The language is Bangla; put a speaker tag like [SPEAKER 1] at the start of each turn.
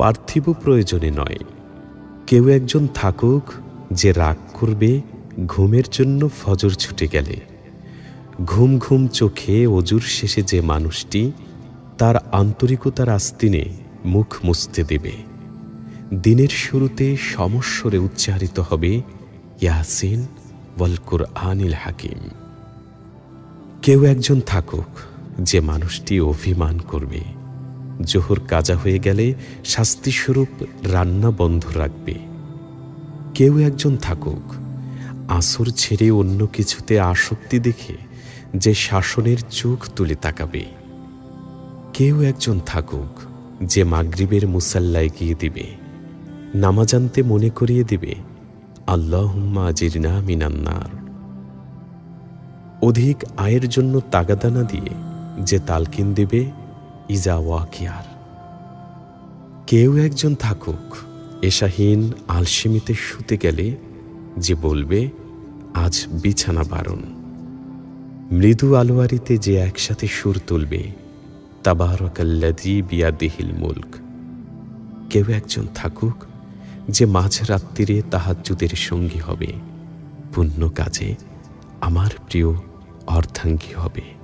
[SPEAKER 1] পার্থিব প্রয়োজনে নয়। কেউ একজন থাকুক যে রাগ করবে ঘুমের জন্য ফজর ছুটে গেলে। ঘুম ঘুম চোখে অজুর শেষে যে মানুষটি তার আন্তরিকতার আস্তিনে মুখ মুছতে দেবে। দিনের শুরুতে সমস্বরে উচ্চারিত হবে ইয়াসিন ওয়াল কুরআনিল হাকিম। কেউ একজন থাকুক যে মানুষটি অভিমান করবে জোহর কাজা হয়ে গেলে শাস্তিস্বরূপ রান্না বন্ধ রাখবে। কেউ একজন থাকুক আসর ছেড়ে অন্য কিছুতে আসক্তি দেখে যে শাসনের চোখ তুলে তাকাবে। কেউ একজন থাকুক যে মাগরিবের মুসাল্লায় গিয়ে দিবে, নামাজ আনতে মনে করিয়ে দিবে আল্লাহুম্মা আজিরনা মিনান নার। অধিক আয়ের জন্য তাগাদা না দিয়ে যে তালকিন দেবে ইজা ওয়াকিয়ার। কেউ একজন থাকুক এশাহীন আলসেমিতে শুতে গেলে যে বলবে আজ বিছানা বারণ। মৃদু আলোয়ারিতে যে একসাথে সুর তুলবে তাবারাকাল্লাযী বিয়াদিহিল মুলক। কেউ একজন থাকুক যে মাঝরাত্রিরে তাহাজ্জুদের সঙ্গী হবে, পুণ্য কাজে আমার প্রিয় অর্ধাঙ্গী হবে।